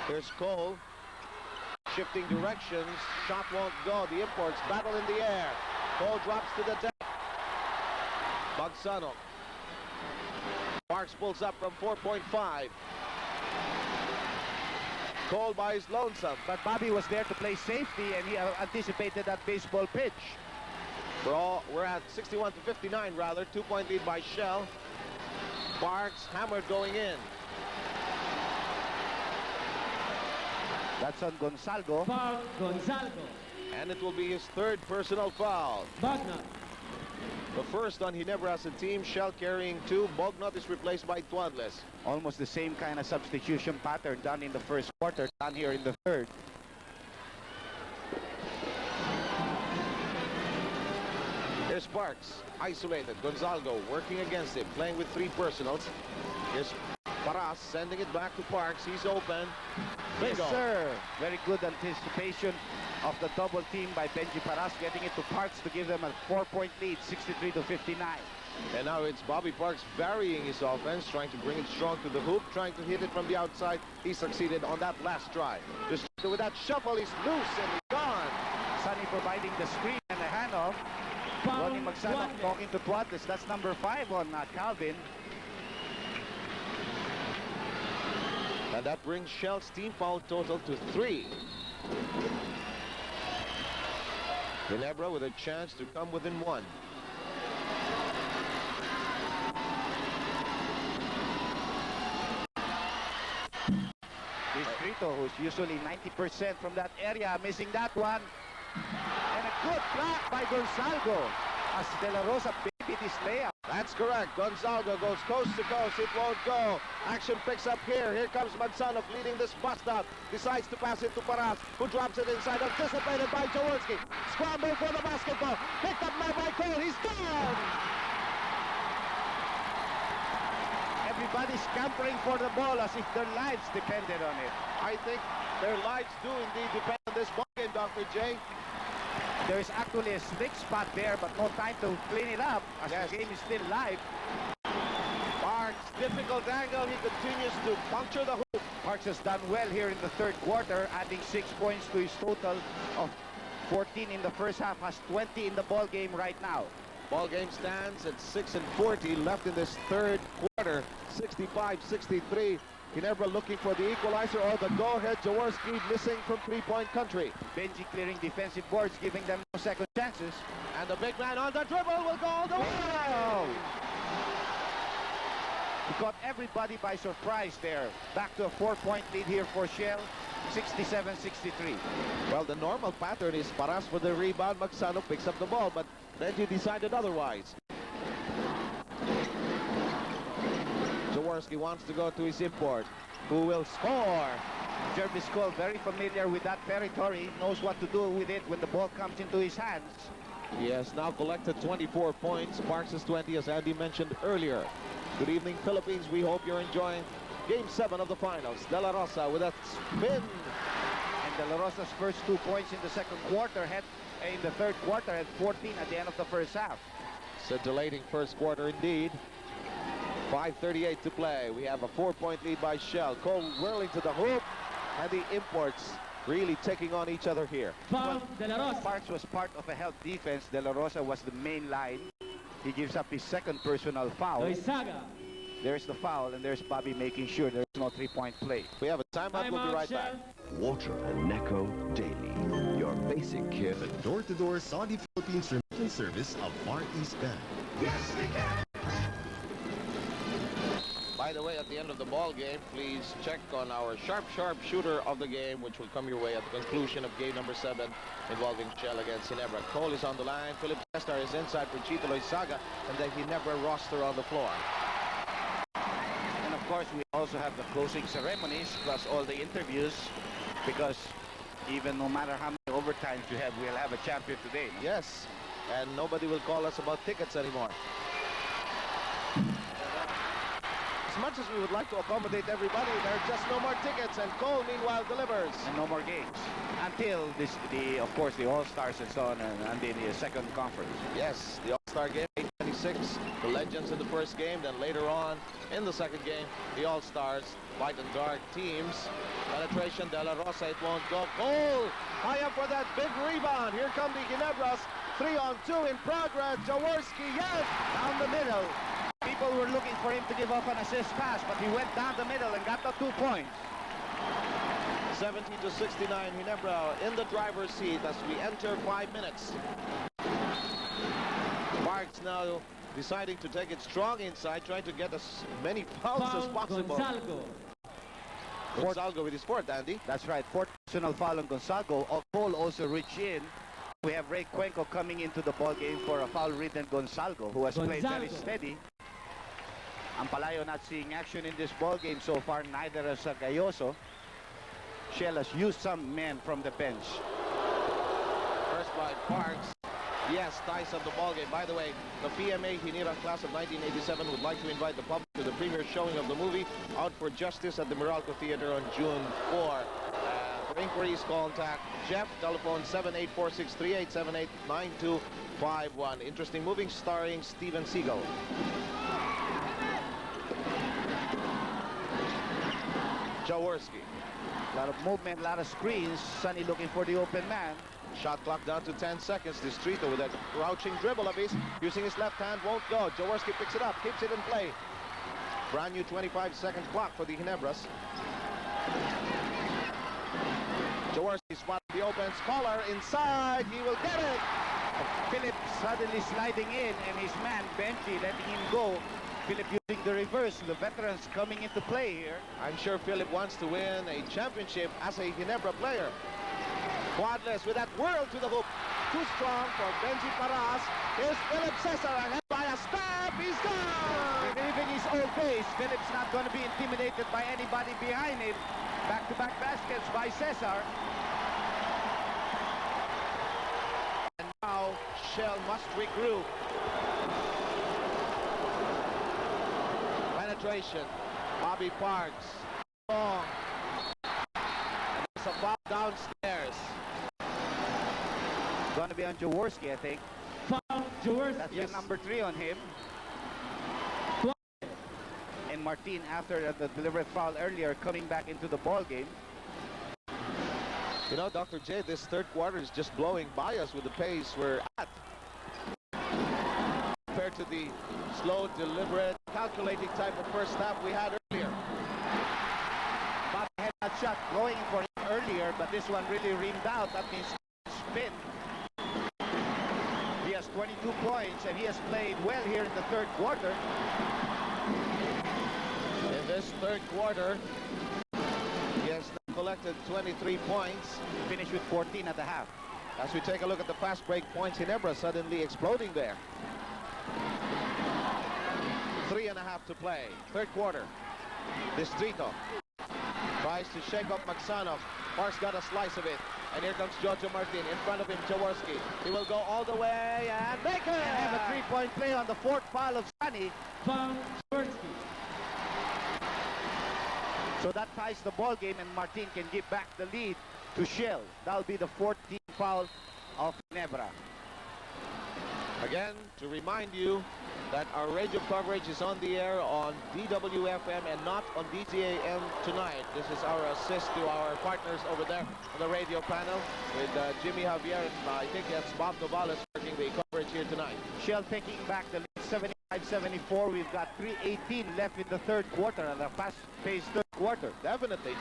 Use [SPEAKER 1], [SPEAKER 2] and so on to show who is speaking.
[SPEAKER 1] Here's Cole. Shifting directions. Shot won't go. The imports battle in the air. Cole drops to the deck. Magsano. Parks pulls up from 4.5. Cole by his lonesome.
[SPEAKER 2] But Bobby was there to play safety, and he anticipated that baseball pitch.
[SPEAKER 1] We're at 61 to 59 rather. 2-point lead by Shell. Parks hammered going in.
[SPEAKER 2] That's on Gonzalgo.
[SPEAKER 3] Foul, Gonzalgo.
[SPEAKER 1] And it will be his third personal foul.
[SPEAKER 3] Bognot.
[SPEAKER 1] The first on Ginebra as a team. Shell carrying 2. Bognot is replaced by Tuadles.
[SPEAKER 2] Almost the same kind of substitution pattern done in the first quarter, done here in the third.
[SPEAKER 1] Here's Parks, isolated. Gonzalgo working against him, playing with 3 personals. Here's Paras sending it back to Parks. He's open.
[SPEAKER 2] Yes, sir. Very good anticipation of the double team by Benji Paras, getting it to Parks to give them a 4-point lead, 63 to 59.
[SPEAKER 1] And now it's Bobby Parks varying his offense, trying to bring it strong to the hoop, trying to hit it from the outside. He succeeded on that last try. Just with that shuffle, he's loose and he's gone.
[SPEAKER 2] Sonny providing the screen and the handoff. Ronnie Magsano talking to Tuadles. That's number 5 on Calvin.
[SPEAKER 1] And that brings Shell's team foul total to 3. Ginebra with a chance to come within 1.
[SPEAKER 2] Distrito, who's usually 90% from that area, missing that one. And a good block by Gonzalgo as De La Rosa babied his layup.
[SPEAKER 1] That's correct. Gonzalgo goes coast to coast. It won't go. Action picks up here. Here comes Magsano leading this bust out. Decides to pass it to Paras, who drops it inside. Anticipated by Jaworski. Scramble for the basketball. Picked up now by Cole. He's down.
[SPEAKER 2] Everybody's scampering for the ball as if their lives depended on it.
[SPEAKER 1] I think their lives do indeed depend on this ball game, Dr. J.
[SPEAKER 2] There's actually a slick spot there, but no time to clean it up as the game is still live.
[SPEAKER 1] Parks, difficult angle. He continues to puncture the hoop.
[SPEAKER 2] Parks has done well here in the third quarter, adding 6 points to his total of 14 in the first half, has 20 in the ball game right now.
[SPEAKER 1] Ball game stands at 6:40 left in this third quarter. 65-63. Ginebra looking for the equalizer or the go-ahead. Jaworski missing from 3-point country.
[SPEAKER 2] Benji clearing defensive boards, giving them no second chances.
[SPEAKER 1] And the big man on the dribble will go all the way.
[SPEAKER 2] Wow! He caught everybody by surprise there. Back to a 4-point lead here for Shell. 67-63.
[SPEAKER 1] Well, the normal pattern is Paras for the rebound. Magsano picks up the ball, but Benji decided otherwise. Jaworski wants to go to his import, who will score.
[SPEAKER 2] Jervis Cole, very familiar with that territory, knows what to do with it when the ball comes into his hands.
[SPEAKER 1] He has now collected 24 points. Parks is 20, as Andy mentioned earlier. Good evening, Philippines. We hope you're enjoying Game 7 of the finals. De La Rosa with a spin.
[SPEAKER 2] And De La Rosa's first 2 points in the second quarter, in the third quarter, had 14 at the end of the first half.
[SPEAKER 1] Scintillating first quarter indeed. 5:38 to play. We have a 4-point lead by Shell. Cole whirling to the hoop, and the imports really taking on each other here.
[SPEAKER 3] Foul, De La Rosa.
[SPEAKER 2] Parks was part of a help defense. De La Rosa was the main line. He gives up his second personal foul.
[SPEAKER 3] Loizaga.
[SPEAKER 2] There's the foul, and there's Bobby making sure there's no 3-point play.
[SPEAKER 1] We have a timeout. We'll be right back.
[SPEAKER 4] Water and Necco Daily. Your basic care.
[SPEAKER 5] The door-to-door Saudi Philippines remittance service of Far East Bank. Yes, we can!
[SPEAKER 1] By the way, at the end of the ball game, please check on our sharp shooter of the game, which will come your way at the conclusion of game number 7 involving Shell against Ginebra. Cole is on the line. Philip Cestar is inside for Chito Loizaga, and the Ginebra roster on the floor.
[SPEAKER 2] And of course, we also have the closing ceremonies plus all the interviews, because even no matter how many overtimes you have, we'll have a champion today.
[SPEAKER 1] Yes, and nobody will call us about tickets anymore. As much as we would like to accommodate everybody, there are just no more tickets, and Cole meanwhile delivers.
[SPEAKER 2] And no more games until of course, the All-Stars and so on, and in the second conference.
[SPEAKER 1] Yes, the All-Star game, 8:26 1986, the legends in the first game. Then later on, in the second game, the All-Stars, white and dark teams. Penetration, De La Rosa, it won't go. Goal! High up for that big rebound. Here come the Ginebras. 3-on-2 in progress. Jaworski, yes!
[SPEAKER 2] Down the middle. People were looking for him to give off an assist pass, but he went down the middle and got the 2 points.
[SPEAKER 1] 70-69, Ginebra in the driver's seat as we enter 5 minutes. Parks now deciding to take it strong inside, trying to get as many fouls as possible. Gonzalgo with his fourth, Andy.
[SPEAKER 2] That's right, fourth personal foul on Gonzalgo. Cole also reached in. We have Ray Cuenco coming into the ball game for a foul-ridden Gonzalgo, who has played very steady. Ampalayo not seeing action in this ball game so far, neither has Gayoso. Shell has used some men from the bench.
[SPEAKER 1] First by Parks. Yes, ties up the ball game. By the way, the PMA Ginebra class of 1987 would like to invite the public to the premiere showing of the movie Out for Justice at the Meralco Theater on June 4. For inquiries, contact Jeff, telephone 784638789251. Interesting movie starring Steven Seagal. Jaworski.
[SPEAKER 2] A lot of movement, a lot of screens. Sonny looking for the open man.
[SPEAKER 1] Shot clock down to 10 seconds. Distrito with a crouching dribble of his, using his left hand, won't go. Jaworski picks it up, keeps it in play. Brand new 25-second clock for the Ginebras. Jaworski spotted the open, Scholar inside, he will get it!
[SPEAKER 2] Philip suddenly sliding in, and his man, Benji, letting him go. Philip using the reverse, the veterans coming into play here.
[SPEAKER 1] I'm sure Philip wants to win a championship as a Ginebra player. Quadless with that whirl to the hoop. Too strong for Benji Paras. Here's Philip Cesar ahead by a step. He's gone!
[SPEAKER 2] Even his old pace, Philip's not going to be intimidated by anybody behind him. Back-to-back baskets by Cesar.
[SPEAKER 1] And now Shell must regroup. Penetration. Bobby Parks. Long. And there's a foul downstairs.
[SPEAKER 2] Going to be on Jaworski, I think.
[SPEAKER 3] Foul, Jaworski.
[SPEAKER 2] That's the number 3 on him. And Martin, after the deliberate foul earlier, coming back into the ball game.
[SPEAKER 1] You know, Dr. J, this third quarter is just blowing by us with the pace we're at. Compared to the slow, deliberate, calculating type of first half we had earlier.
[SPEAKER 2] Bobby had that shot going for him earlier, but this one really rimmed out. That means spin. He has 22 points, and he has played well here in the third quarter.
[SPEAKER 1] In this third quarter, he has collected 23 points.
[SPEAKER 2] Finished with 14 at the half.
[SPEAKER 1] As we take a look at the fast break points, Ginebra suddenly exploding there. 3.5 to play. Third quarter. Distrito tries to shake up Magsanov. Parks got a slice of it. And here comes Jojo Martin. In front of him, Jaworski. He will go all the way and make it!
[SPEAKER 2] And have a 3-point play on the fourth foul of Sonny.
[SPEAKER 3] Foul, Jaworski.
[SPEAKER 2] So that ties the ball game, and Martin can give back the lead to Shell. That'll be the 14th foul of Ginebra.
[SPEAKER 1] Again, to remind you that our radio coverage is on the air on DWFM and not on DZAM tonight. This is our assist to our partners over there on the radio panel with Jimmy Javier, and I think that's Bob Novales working the coverage here tonight.
[SPEAKER 2] Shell taking back the lead, 75-74. We've got 3:18 left in the third quarter, and a fast-paced third quarter.
[SPEAKER 1] Definitely.